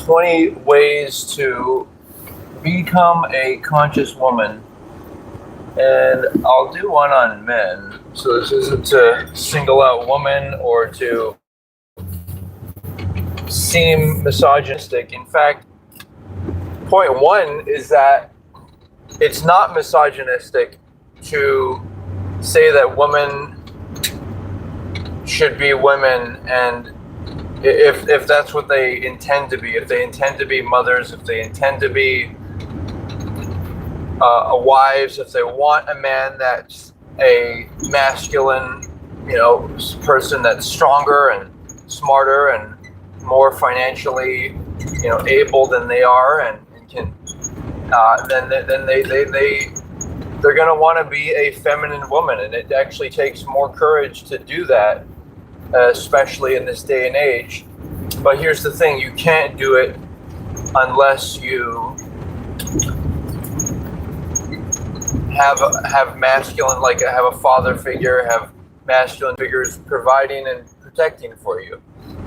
20 ways to become a conscious woman. And I'll do one on men. So this isn't to single out women or to seem misogynistic. In fact, point one is that it's not misogynistic to say that women should be women, and if that's what they intend to be, if they intend to be mothers, if they intend to be wives, if they want a man that's a masculine, person that's stronger and smarter and more financially, able than they are, and can, then they're going to want to be a feminine woman, and it actually takes more courage to do that, especially in this day and age. But here's the thing: you can't do it unless you have masculine, like have a father figure, have masculine figures providing and protecting for you.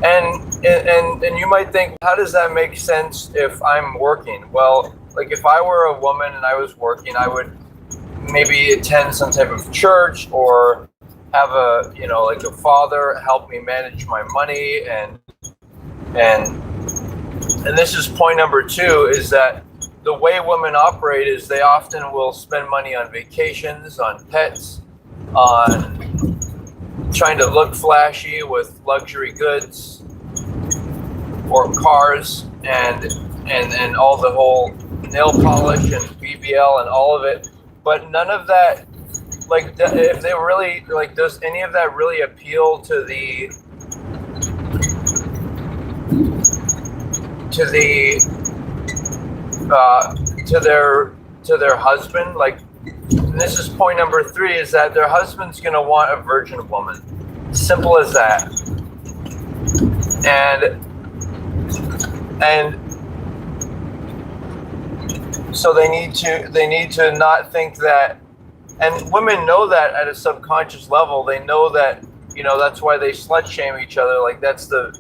And you might think, how does that make sense if I'm working? Well, like if I were a woman and I was working, I would maybe attend some type of church or have a father help me manage my money, and this is point number two, is that the way women operate is they often will spend money on vacations, on pets, on trying to look flashy with luxury goods or cars, and all the whole nail polish and BBL and all of it. But none of that, like, if they really, like, does any of that really appeal to their husband? Like, this is point number three, is that their husband's going to want a virgin woman. Simple as that. And so they need to not think that, and women know that at a subconscious level. They know that, that's why they slut shame each other. Like, that's the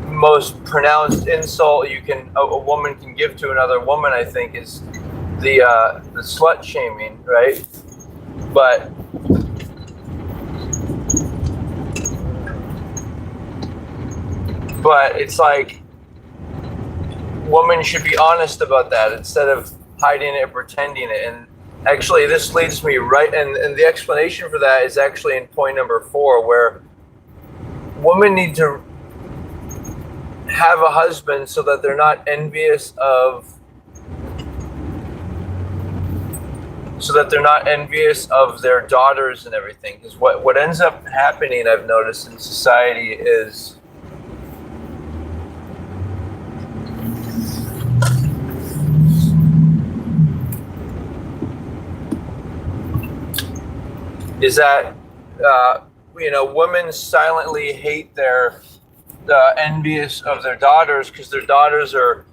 most pronounced insult a woman can give to another woman, I think, is the slut shaming, right? But it's like, women should be honest about that instead of hiding it and pretending it. And actually, this leads me right, and the explanation for that is actually in point number 4, where women need to have a husband so that they're not envious of their daughters and everything. Because what ends up happening, I've noticed in society, is that women silently hate their envious of their daughters, because their daughters are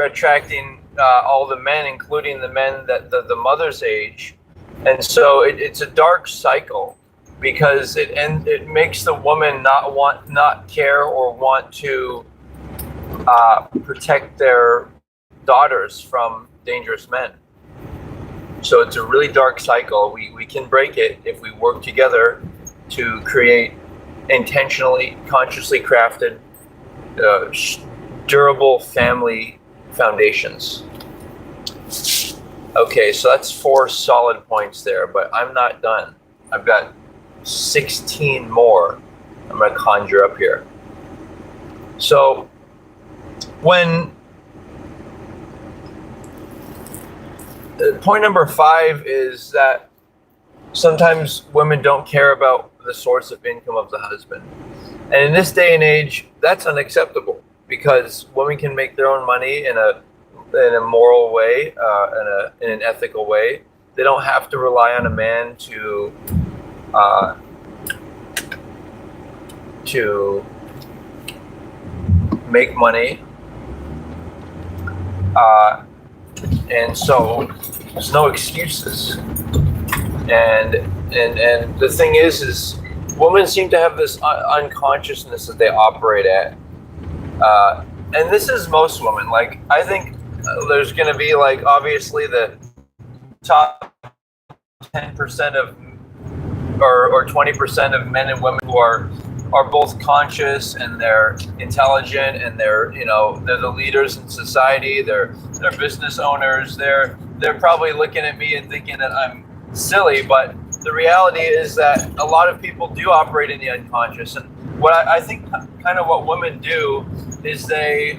attracting all the men, including the men that the mother's age. And so it's a dark cycle, because it makes the woman not care or want to protect their daughters from dangerous men. So it's a really dark cycle. We can break it if we work together to create intentionally, consciously crafted, durable family foundations. Okay, so that's 4 solid points there, but I'm not done. I've got 16 more I'm going to conjure up here. So point number 5 is that sometimes women don't care about the source of income of the husband. And in this day and age, that's unacceptable, because women can make their own money in a moral way, in an ethical way. They don't have to rely on a man to make money. And so there's no excuses. And the thing is women seem to have this unconsciousness that they operate at, and this is most women. Like, I think there's going to be, like, obviously the top 10% of, or 20% of men and women who are both conscious, and they're intelligent, and they're the leaders in society. They're business owners. They're probably looking at me and thinking that I'm silly, but the reality is that a lot of people do operate in the unconscious. And what I think kind of what women do is they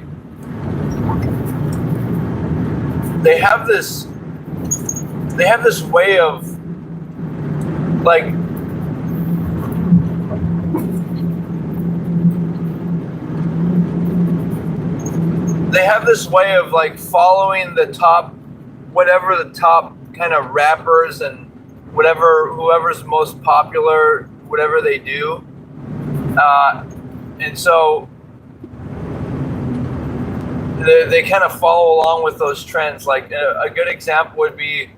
have this way of, like, like following the top, whatever the top kind of rappers and whoever's most popular, whatever they do. And so they kind of follow along with those trends. Like a good example would be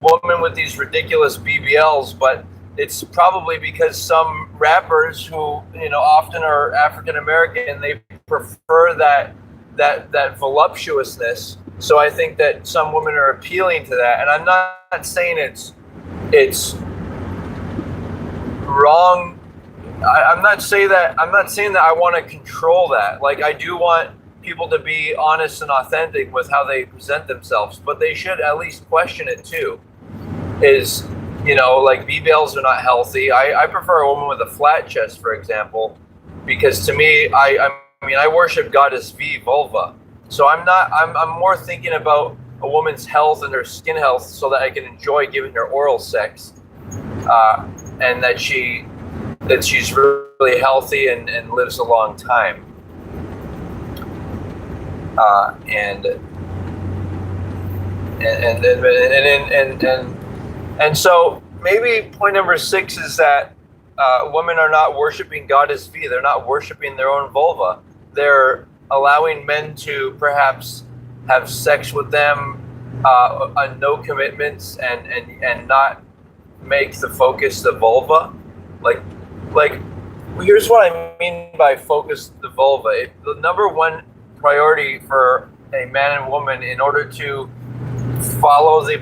women with these ridiculous BBLs, but it's probably because some rappers who, often are African American, they prefer that voluptuousness. So I think that some women are appealing to that, and I'm not saying it's wrong. I'm not saying that I want to control that. Like, I do want people to be honest and authentic with how they present themselves, but they should at least question it too. Is, like, BBLs are not healthy. I prefer a woman with a flat chest, for example, because to me, I worship Goddess V, vulva. So I'm more thinking about a woman's health and her skin health, so that I can enjoy giving her oral sex, and that she's really healthy and lives a long time. And so maybe point number 6 is that women are not worshiping Goddess V. They're not worshiping their own vulva. They're allowing men to perhaps have sex with them on no commitments, and not make the focus the vulva. Like here's what I mean by focus the vulva. The number one priority for a man and woman, in order to follow the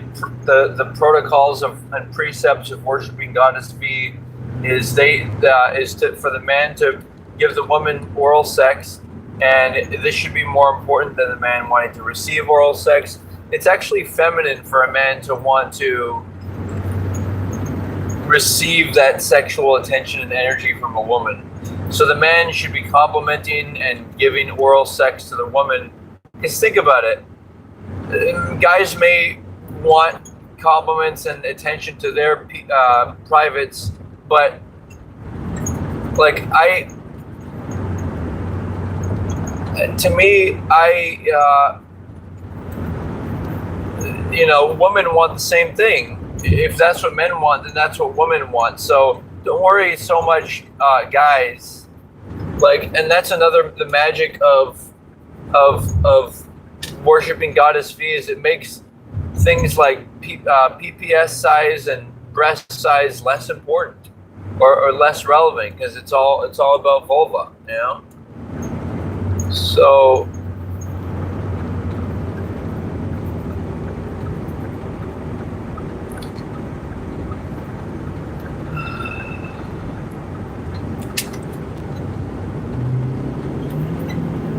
protocols and precepts of worshiping Goddess V, is for the man to give the woman oral sex. And this should be more important than the man wanting to receive oral sex. It's actually feminine for a man to want to receive that sexual attention and energy from a woman. So the man should be complimenting and giving oral sex to the woman. Because think about it. Guys may want compliments and attention to their privates, but like women want the same thing. If that's what men want, then that's what women want. So don't worry so much, guys. And that's the magic of worshiping Goddess V, is it makes things like PPS size and breast size less important or less relevant, because it's all about vulva,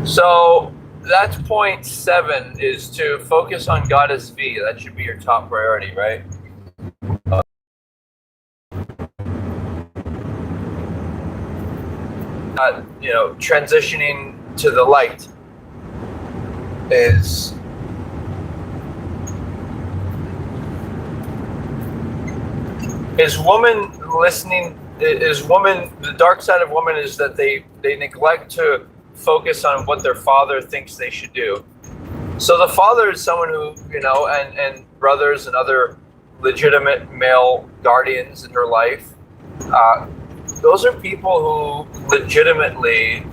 So that's point 7, is to focus on Goddess V. That should be your top priority, right? Transitioning to the light is woman listening. The dark side of woman is that they neglect to focus on what their father thinks they should do. So the father is someone who, and brothers and other legitimate male guardians in her life. Those are people who legitimately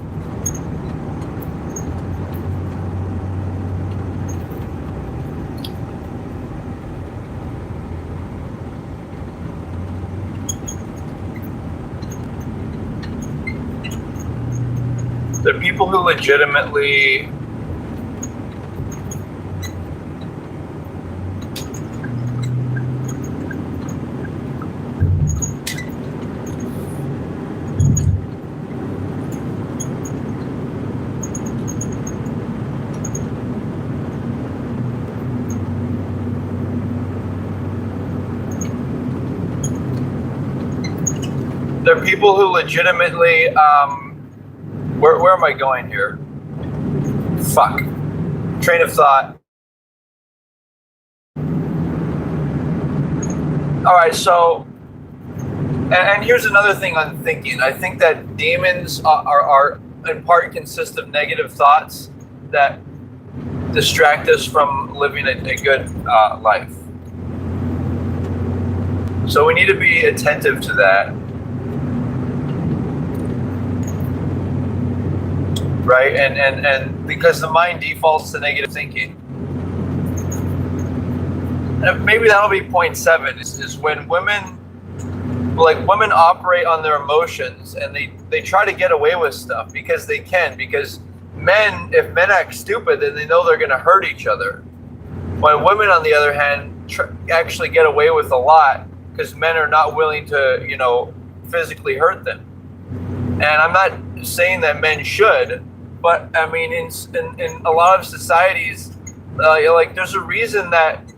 They're people who legitimately. Where am I going here? Fuck. Train of thought. All right, so, and here's another thing I'm thinking. I think that demons are in part consist of negative thoughts that distract us from living a good life. So we need to be attentive to that. Right? And because the mind defaults to negative thinking. And maybe that'll be point 7 is when women operate on their emotions and they try to get away with stuff because they can, because if men act stupid, then they know they're going to hurt each other. When women, on the other hand, actually get away with a lot because men are not willing to, physically hurt them. And I'm not saying that men should, but I mean, in a lot of societies, there's a reason that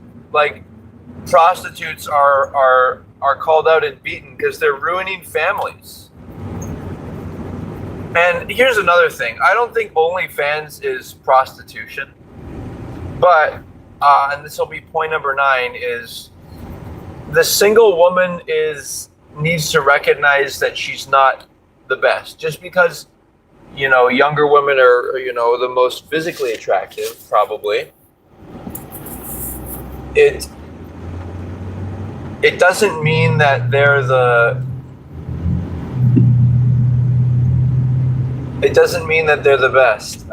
prostitutes are called out and beaten because they're ruining families. And here's another thing. I don't think OnlyFans is prostitution. But, and this will be point number 9, is the single woman needs to recognize that she's not the best. Just because, younger women are, the most physically attractive, probably. It doesn't mean that they're the best.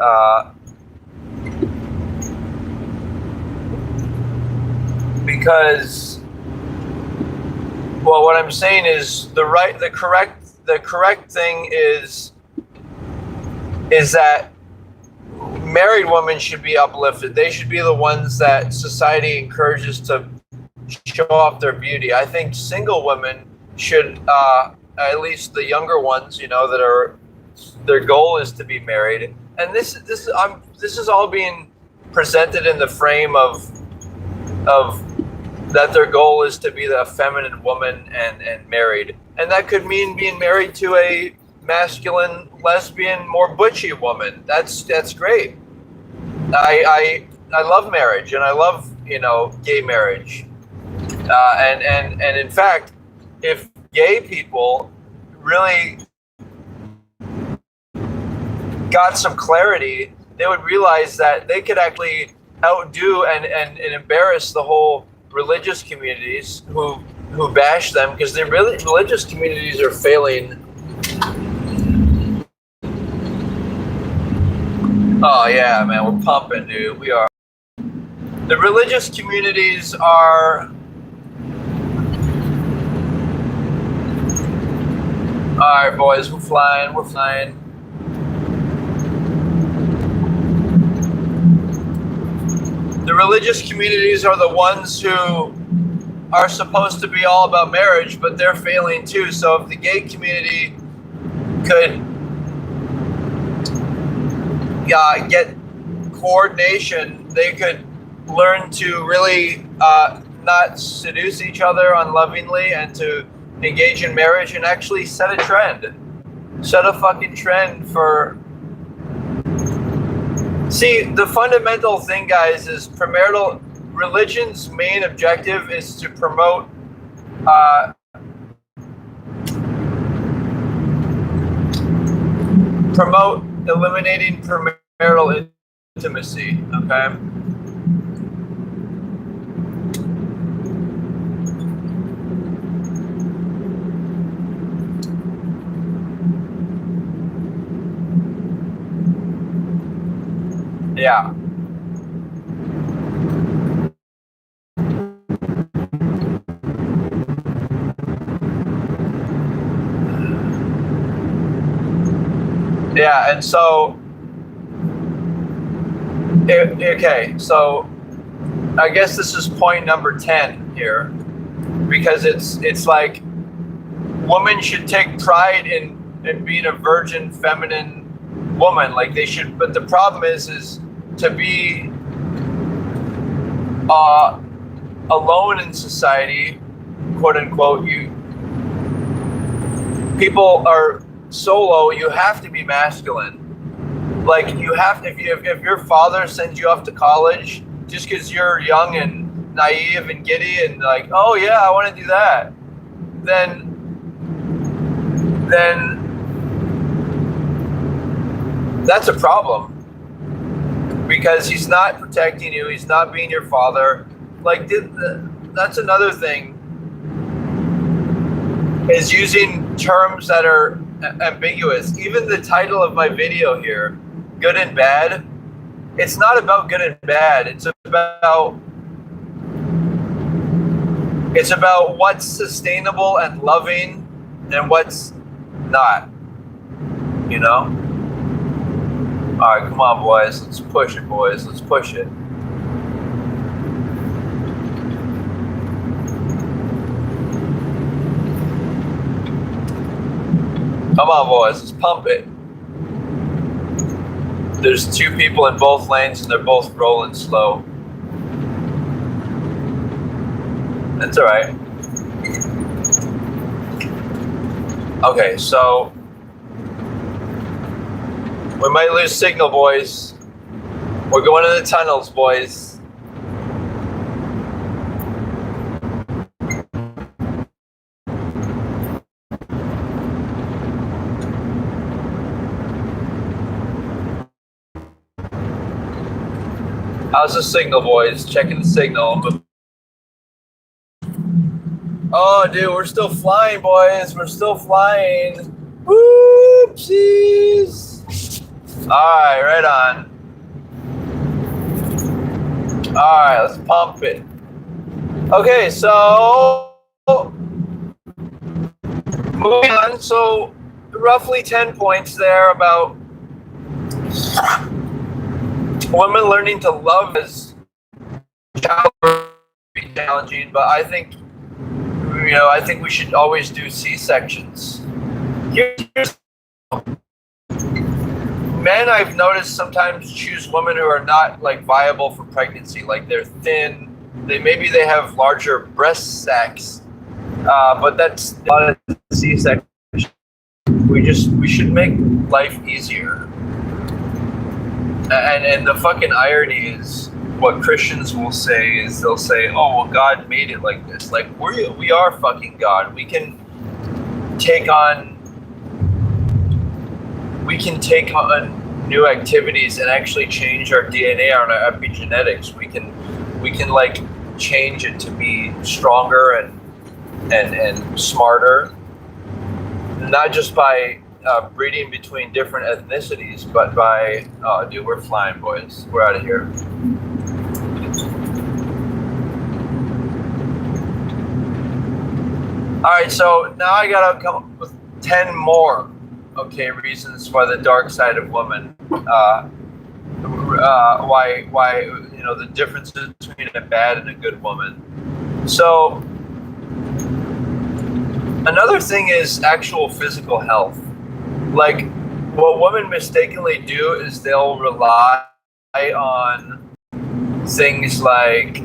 Because, well, what I'm saying is the correct thing is that married women should be uplifted. They should be the ones that society encourages to show off their beauty. I think single women should, at least the younger ones, that their goal is to be married. And this is all being presented in the frame of that their goal is to be the feminine woman and married. And that could mean being married to a masculine, lesbian, more butchy woman. That's great. I love marriage and I love, gay marriage. And in fact, if gay people really got some clarity, they would realize that they could actually outdo and embarrass the whole religious communities who bash them, because the religious communities are failing. Oh yeah, man, we're pumping, dude. We are. The religious communities are. All right, boys, we're flying. We're flying. The religious communities are the ones who are supposed to be all about marriage, but they're failing too. So if the gay community could get coordination, they could learn to really not seduce each other unlovingly and to engage in marriage and actually set a trend. Set a fucking trend for... See, the fundamental thing, guys, is premarital religion's main objective is to promote eliminating premarital intimacy, okay? Yeah. Yeah, and so, okay, so I guess this is point number 10 here, because it's like women should take pride in being a virgin, feminine woman, like they should, but the problem is to be alone in society, quote unquote, people are solo, you have to be masculine. Like you have, if your father sends you off to college just because you're young and naive and giddy and like, oh yeah, I want to do that, then that's a problem, because he's not protecting you, he's not being your father. Like that's another thing, is using terms that are ambiguous. Even the title of my video here, good and bad, it's not about good and bad. It's about what's sustainable and loving and what's not, you know? All right, come on, boys. Let's push it, boys. Let's push it. Come on, boys. Let's pump it. There's two people in both lanes and they're both rolling slow. That's all right. Okay, so we might lose signal, boys. We're going in the tunnels, boys. How's the signal, boys? Checking the signal. Oh, dude, we're still flying, boys. We're still flying. Whoopsies. All right, right on. All right, let's pump it. Okay, so moving on. So roughly 10 points there about women learning to love is challenging, but I think we should always do C-sections. Men, I've noticed, sometimes choose women who are not like viable for pregnancy. Like they're thin, they have larger breast sacs, but that's not a C-section. We should make life easier. And the fucking irony is, what Christians will say is they'll say, oh, well, God made it like this. Like, we are fucking God. We can take on new activities and actually change our DNA, our epigenetics. We can like change it to be stronger and smarter, not just by breeding between different ethnicities, but by, oh dude, we're flying, boys. We're out of here. All right, so now I gotta come up with 10 more, okay, reasons why the dark side of women, why the differences between a bad and a good woman. So another thing is actual physical health. Like, what women mistakenly do is they'll rely on things like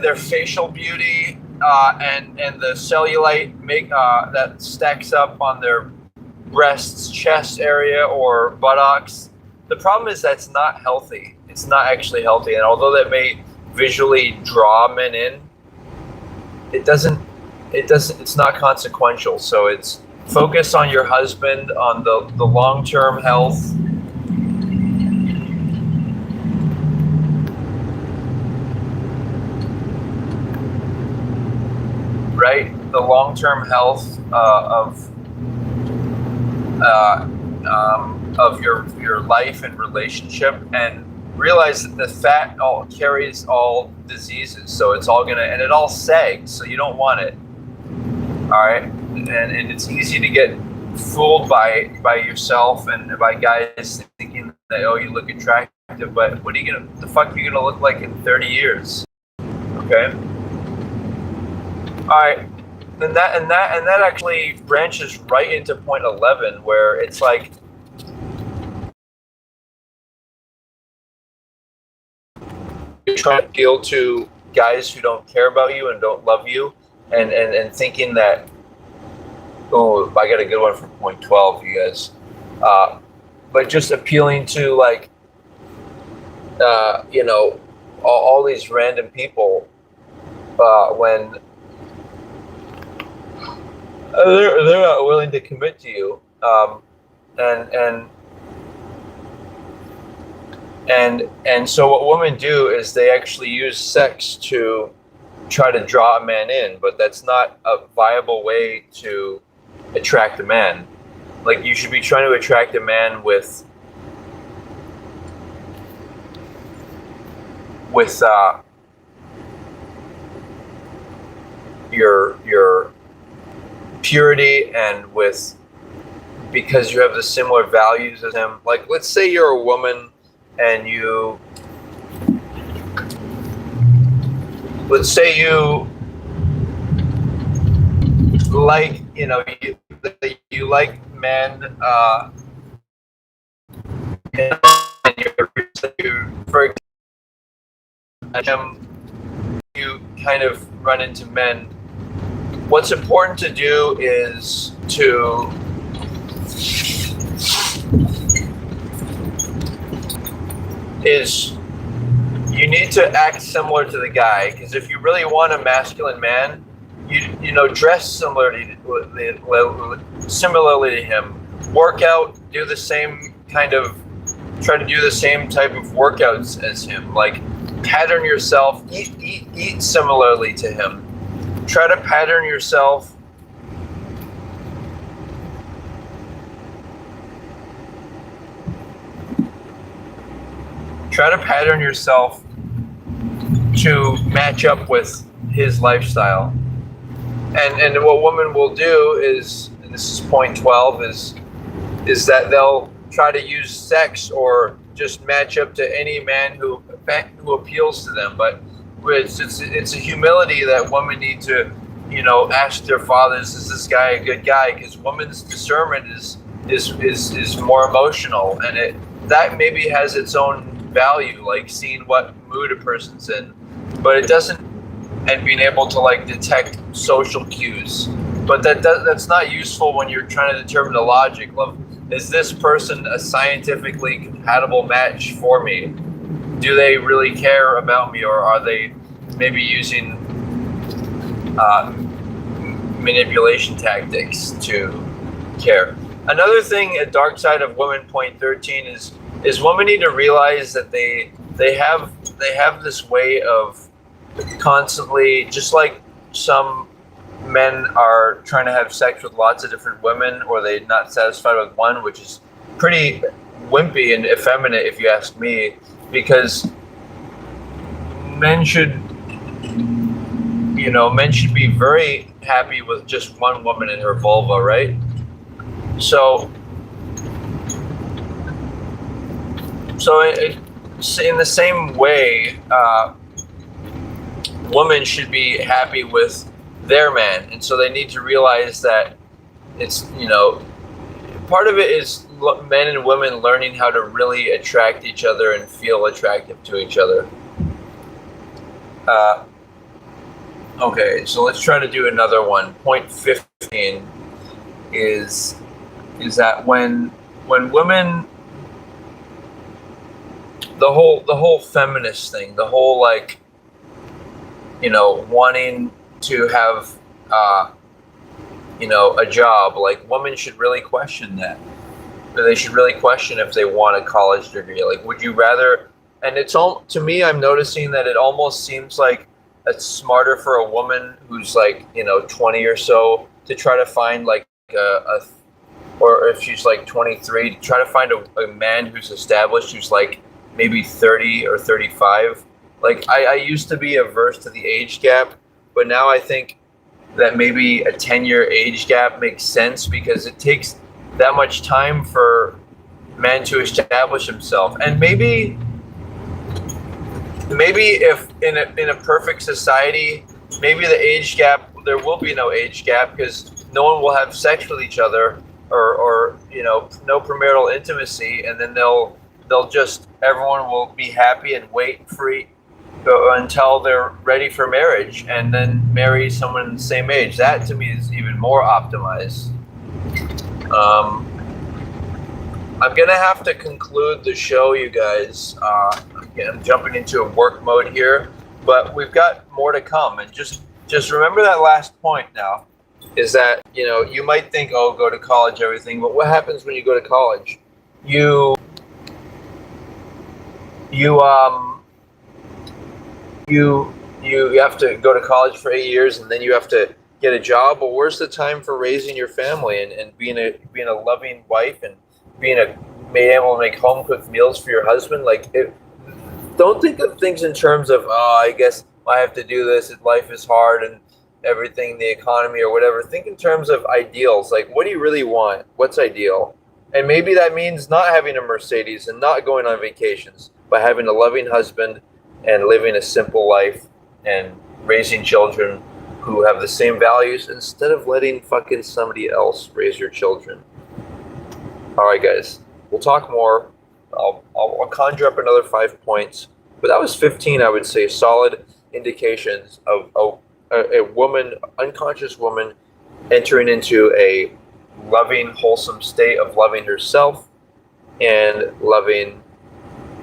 their facial beauty and the cellulite that stacks up on their breasts, chest area, or buttocks. The problem is that's not healthy. It's not actually healthy, and although that may visually draw men in, it's not consequential. So it's focus on your husband, on the long-term health. Right, the long-term health of your life and relationship, and realize that the fat all carries all diseases, so it's all gonna, and it all sags, so you don't want it. All right, and it's easy to get fooled by yourself and by guys thinking that, oh, you look attractive, but what are you gonna, the fuck are you gonna look like in 30 years? Okay. All right. And that actually branches right into point 11, where it's like, you're trying to appeal to guys who don't care about you and don't love you, and thinking that, oh, I got a good one for point 12, you guys. But just appealing to, like, you know, all these random people, when they're not willing to commit to you, and so what women do is they actually use sex to try to draw a man in, but that's not a viable way to attract a man. Like, you should be trying to attract a man with your purity, and with, because you have the similar values as him. Like, let's say you're a woman and let's say you like, you know, you like men, and for example, you kind of run into men. What's important to do is you need to act similar to the guy, because if you really want a masculine man, you know, dress similarly to him, work out, do the same kind of, try to do the same type of workouts as him, like pattern yourself, eat similarly to him. Try to pattern yourself to match up with his lifestyle. And what women will do is, and this is point 12, is that they'll try to use sex or just match up to any man who appeals to them. But it's a humility that women need to, you know, ask their fathers, is this guy a good guy? Because women's discernment is more emotional, and that maybe has its own value, like seeing what mood a person's in, but it doesn't, and being able to, like, detect social cues. But that's not useful when you're trying to determine the logic of, is this person a scientifically compatible match for me? Do they really care about me, or are they maybe using manipulation tactics to care? Another thing, a dark side of women, point 13, is women need to realize that they have this way of constantly, just like some men are trying to have sex with lots of different women, or they're not satisfied with one, which is pretty wimpy and effeminate if you ask me, because men should be very happy with just one woman in her vulva, right? So in the same way, women should be happy with their man, and so they need to realize that it's, you know, part of it is men and women learning how to really attract each other and feel attractive to each other. Okay, so let's try to do another one. Point 15 is that when women, the whole feminist thing, the whole, like, you know, wanting to have you know, a job, like, women should really question that. They should really question if they want a college degree. Like, would you rather? And it's all, to me, I'm noticing that it almost seems like it's smarter for a woman who's, like, you know, 20 or so to try to find, like, or if she's like 23, to try to find a man who's established, who's like maybe 30 or 35. Like I used to be averse to the age gap, but now I think that maybe a 10-year age gap makes sense because it takes that much time for man to establish himself. And maybe if in a perfect society, maybe the age gap, there will be no age gap because no one will have sex with each other, or no premarital intimacy, and then they'll just, everyone will be happy and wait free until they're ready for marriage, and then marry someone the same age. That to me is even more optimized. I'm gonna have to conclude the show, you guys. I'm jumping into a work mode here, but we've got more to come. And just remember that last point now, is that you might think, oh, go to college, everything, but what happens when you go to college? You have to go to college for 8 years, and then you have to get a job. Well, where's the time for raising your family and being a loving wife and being able to make home cooked meals for your husband? Like, don't think of things in terms of, oh, I guess I have to do this. Life is hard and everything, the economy or whatever. Think in terms of ideals. Like, what do you really want? What's ideal? And maybe that means not having a Mercedes and not going on vacations, but having a loving husband and living a simple life and raising children who have the same values instead of letting fucking somebody else raise your children. All right, guys, we'll talk more. I'll conjure up another 5 points, but that was 15, I would say, solid indications of a woman, unconscious woman, entering into a loving, wholesome state of loving herself and loving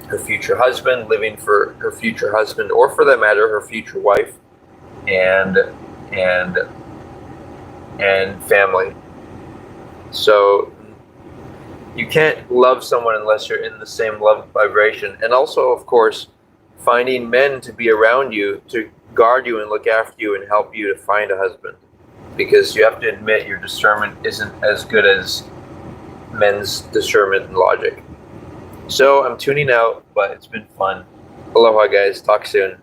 her future husband, living for her future husband, or for that matter, her future wife, and family. So you can't love someone unless you're in the same love vibration. And also, of course, finding men to be around you, to guard you and look after you and help you to find a husband. Because you have to admit your discernment isn't as good as men's discernment and logic. So I'm tuning out, but it's been fun. Aloha, guys. Talk soon.